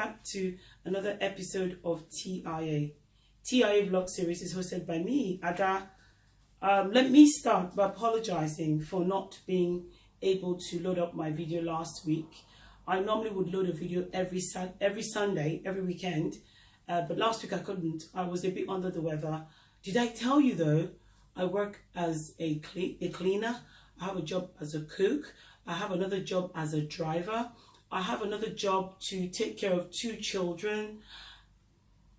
back to another episode of TIA. TIA vlog series is hosted by me, Ada. Let me start by apologizing for not being able to load up my video last week. I normally would load a video every Sunday, every weekend, but last week I couldn't. I was a bit under the weather. Did I tell you though, I work as a cleaner, I have a job as a cook, I have another job as a driver, I have another job to take care of 2 children.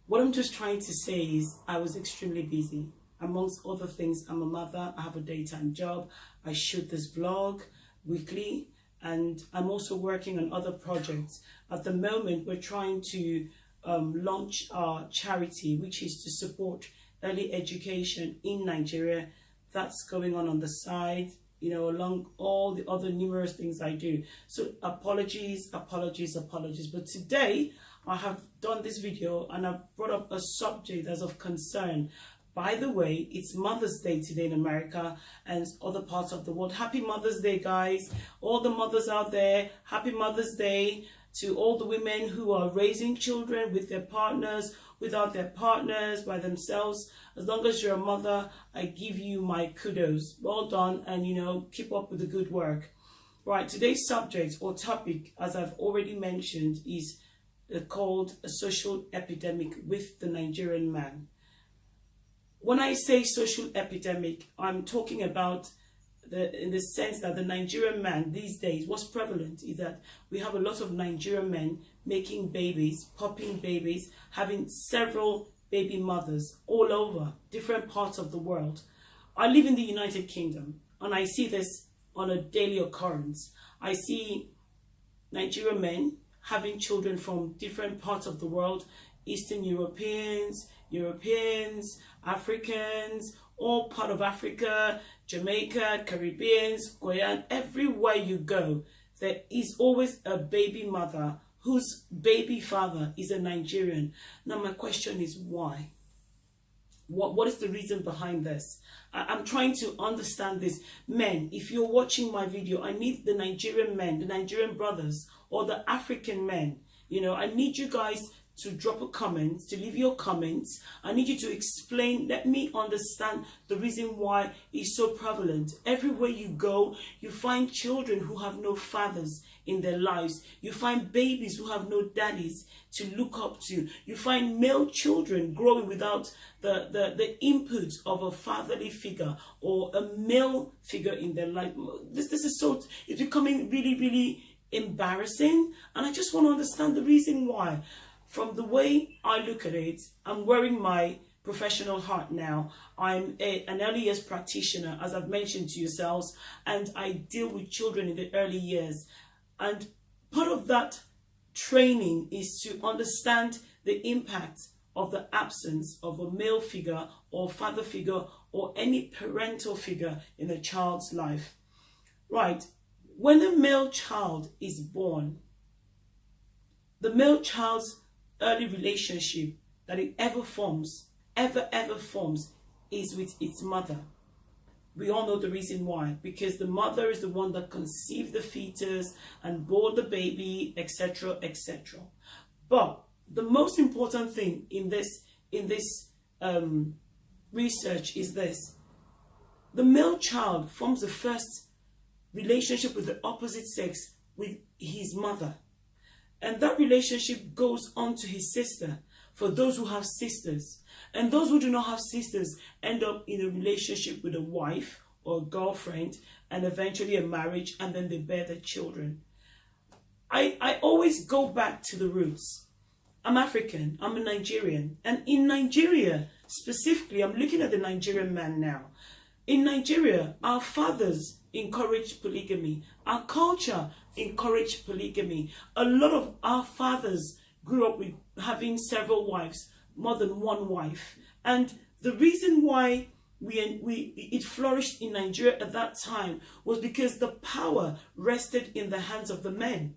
What I'm just trying to say is I was extremely busy. Amongst other things, I'm a mother, I have a daytime job, I shoot this vlog weekly, and I'm also working on other projects. At the moment, we're trying to launch our charity, which is to support early education in Nigeria. That's going on the side, you know, along all the other numerous things I do. So apologies. But today I have done this video and I've brought up a subject that's of concern. By the way, it's Mother's Day today in America and other parts of the world. Happy Mother's Day, guys. All the mothers out there, happy Mother's Day to all the women who are raising children with their partners, without their partners, by themselves. As long as you're a mother, I give you my kudos. Well done, and you know, keep up with the good work. Right, today's subject or topic, as I've already mentioned, is called a social epidemic with the Nigerian man. When I say social epidemic, I'm talking about in the sense that the Nigerian man these days, what's prevalent is that we have a lot of Nigerian men making babies, popping babies, having several baby mothers all over different parts of the world. I live in the United Kingdom and I see this on a daily occurrence. I see Nigerian men having children from different parts of the world, Eastern Europeans, Africans, all part of Africa, Jamaica, Caribbeans, Guyana. Everywhere you go, there is always a baby mother whose baby father is a Nigerian. Now my question is why? What is the reason behind this? I'm trying to understand this. Men, if you're watching my video, I need the Nigerian men, the Nigerian brothers, or the African men. You know, I need you guys to drop a comment, to leave your comments. I need you to explain, let me understand the reason why it's so prevalent. Everywhere you go, you find children who have no fathers in their lives. You find babies who have no daddies to look up to. You find male children growing without the input of a fatherly figure or a male figure in their life. This is so, it's becoming really, really embarrassing. And I just want to understand the reason why. From the way I look at it, I'm wearing my professional hat now. I'm an early years practitioner, as I've mentioned to yourselves, and I deal with children in the early years. And part of that training is to understand the impact of the absence of a male figure or father figure or any parental figure in a child's life. Right, when a male child is born, the male child's early relationship that it ever forms is with its mother. We all know the reason why, because the mother is the one that conceived the fetus and bore the baby, etc., etc. But the most important thing in this research is this: the male child forms the first relationship with the opposite sex with his mother. And that relationship goes on to his sister, for those who have sisters. And those who do not have sisters end up in a relationship with a wife or a girlfriend, and eventually a marriage, and then they bear their children. I always go back to the roots. I'm African, I'm a Nigerian. And in Nigeria, specifically, I'm looking at the Nigerian man now. In Nigeria, our fathers encourage polygamy. Our culture encouraged polygamy. A lot of our fathers grew up with having several wives, more than one wife. And the reason why it flourished in Nigeria at that time was because the power rested in the hands of the men.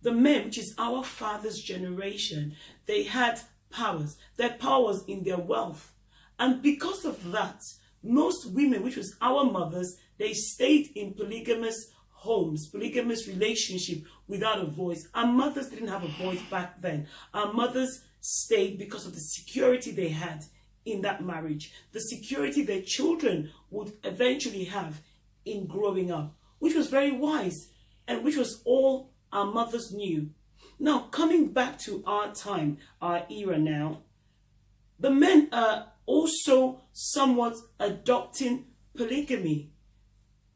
The men, which is our father's generation, they had powers. Their powers in their wealth. And because of that, most women, which was our mothers, they stayed in polygamous homes, polygamous relationship without a voice. Our mothers didn't have a voice back then. Our mothers stayed because of the security they had in that marriage, the security their children would eventually have in growing up, which was very wise and which was all our mothers knew. Now, coming back to our time, our era now, the men are also somewhat adopting polygamy,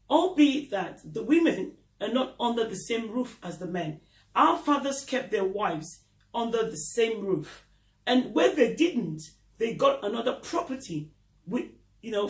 albeit that the women are not under the same roof as the men. Our fathers kept their wives under the same roof, and where they didn't, they got another property with,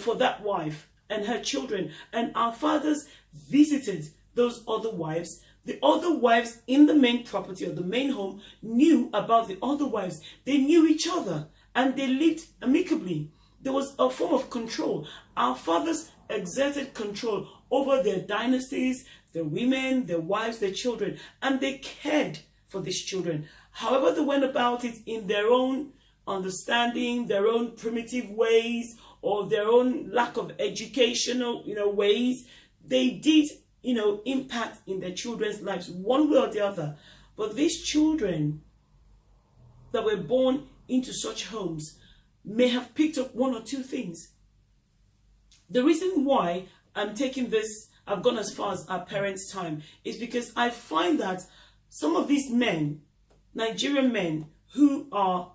for that wife and her children. And our fathers visited those other wives. The other wives in the main property or the main home knew about the other wives. They knew each other and they lived amicably. There was a form of control. Our fathers exerted control over their dynasties, their women, their wives, their children, and they cared for these children. However, they went about it in their own understanding, their own primitive ways, or their own lack of educational, ways. They did, impact in their children's lives one way or the other. But these children that were born into such homes may have picked up one or two things. The reason why I'm taking this, I've gone as far as our parents' time, is because I find that some of these men, Nigerian men, who are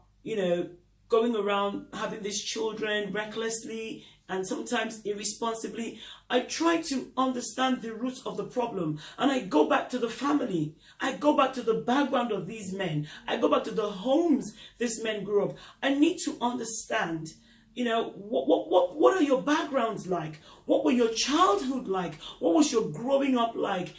going around having these children recklessly and sometimes irresponsibly, I try to understand the roots of the problem. And I go back to the family. I go back to the background of these men. I go back to the homes these men grew up. I need to understand, what are your backgrounds like? What were your childhood like? What was your growing up like?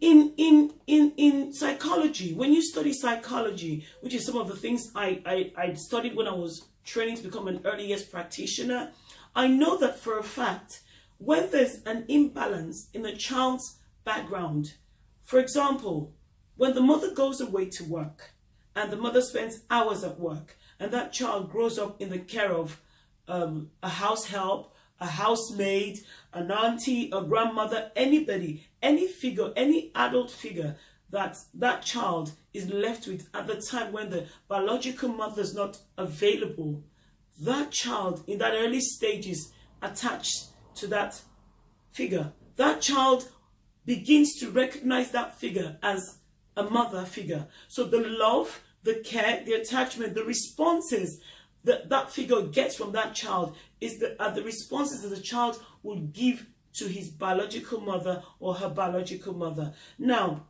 In psychology, when you study psychology, which is some of the things I studied when I was training to become an early years practitioner, I know that for a fact, when there's an imbalance in a child's background, for example, when the mother goes away to work and the mother spends hours at work and that child grows up in the care of a house help, a housemaid, an auntie, a grandmother, anybody, any figure, any adult figure that child is left with at the time when the biological mother is not available, that child in that early stages attached to that figure. That child begins to recognize that figure as a mother figure. So the love, the care, the attachment, the responses that figure gets from that child is the responses that the child will give to his biological mother or her biological mother. Now,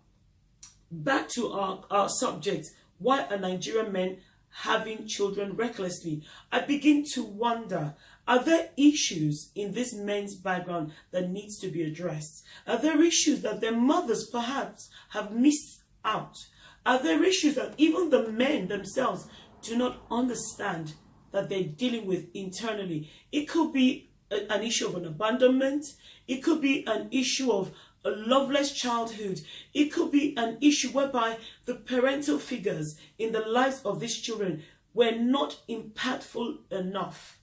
back to our subject, why are Nigerian men having children recklessly? I begin to wonder, are there issues in this men's background that needs to be addressed? Are there issues that their mothers perhaps have missed out? Are there issues that even the men themselves do not understand that they're dealing with internally? It could be an issue of an abandonment. It could be an issue of a loveless childhood. It could be an issue whereby the parental figures in the lives of these children were not impactful enough.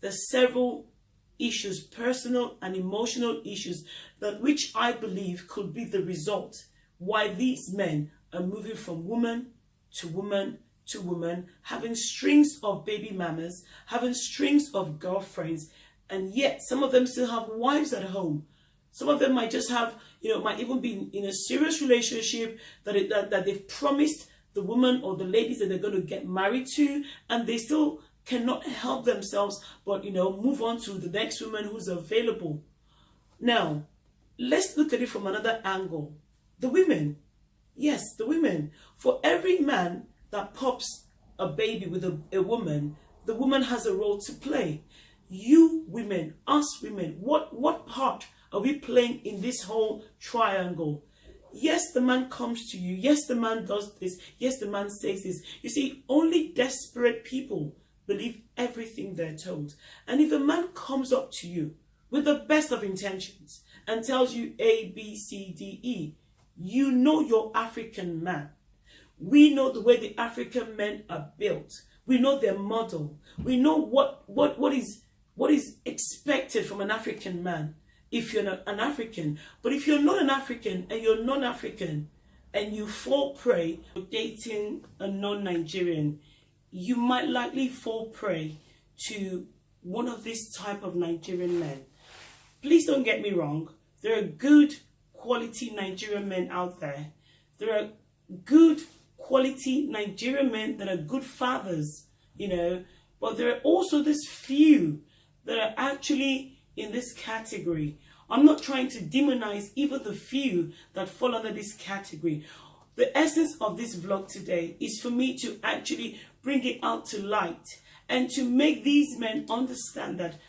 There's several issues, personal and emotional issues, that which I believe could be the result why these men are moving from woman to woman to woman, having strings of baby mamas, having strings of girlfriends, and yet some of them still have wives at home. Some of them might just have, might even be in a serious relationship that they've promised the woman or the ladies that they're going to get married to, and they still cannot help themselves but, move on to the next woman who's available. Now, let's look at it from another angle. The women. Yes, the women. For every man that pops a baby with a woman, the woman has a role to play. You women, us women, what part are we playing in this whole triangle? Yes, the man comes to you. Yes, the man does this. Yes, the man says this. You see, only desperate people believe everything they're told. And if a man comes up to you with the best of intentions and tells you A, B, C, D, E, you know you're African man. We know the way the African men are built. We know their model. We know what is expected from an African man. if you're an African. But if you're not an African and you're non-African and you fall prey to dating a non-Nigerian, you might likely fall prey to one of these type of Nigerian men. Please don't get me wrong. There are good quality Nigerian men out there. There are good quality Nigerian men that are good fathers, you know, but there are also this few that are actually in this category. I'm not trying to demonize even the few that fall under this category. The essence of this vlog today is for me to actually bring it out to light and to make these men understand that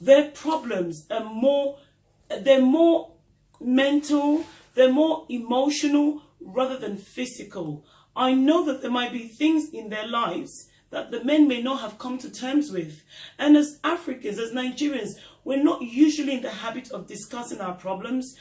their problems are they're more mental, they're more emotional rather than physical. I know that there might be things in their lives that the men may not have come to terms with. And as Africans, as Nigerians, we're not usually in the habit of discussing our problems.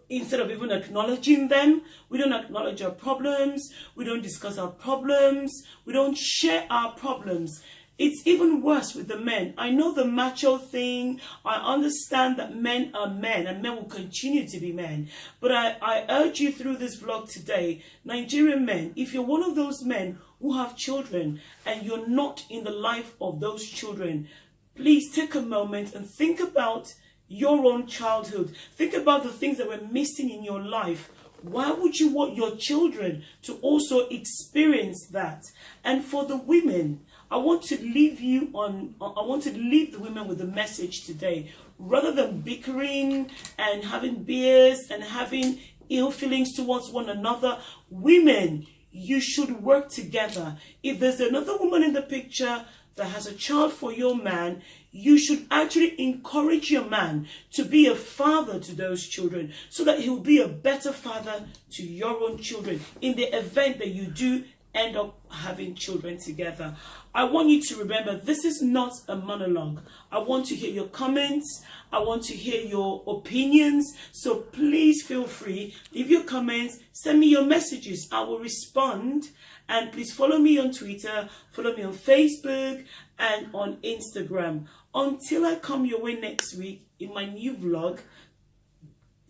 Instead of even acknowledging them, we don't acknowledge our problems, we don't discuss our problems, we don't share our problems. It's even worse with the men. I know the macho thing. I understand that men are men and men will continue to be men. But I urge you through this vlog today, Nigerian men, if you're one of those men who have children and you're not in the life of those children, please take a moment and think about your own childhood. Think about the things that were missing in your life. Why would you want your children to also experience that? And for the women, I want to leave the women with a message today. Rather than bickering and having beers and having ill feelings towards one another, women, you should work together. If there's another woman in the picture that has a child for your man, you should actually encourage your man to be a father to those children so that he will be a better father to your own children in the event that you do end up having children together. I want you to remember, this is not a monologue. I want to hear your comments. I want to hear your opinions. So please feel free, leave your comments, send me your messages. I will respond. And please follow me on Twitter, follow me on Facebook and on Instagram. Until I come your way next week in my new vlog,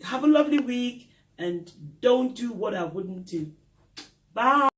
have a lovely week and don't do what I wouldn't do. Bye.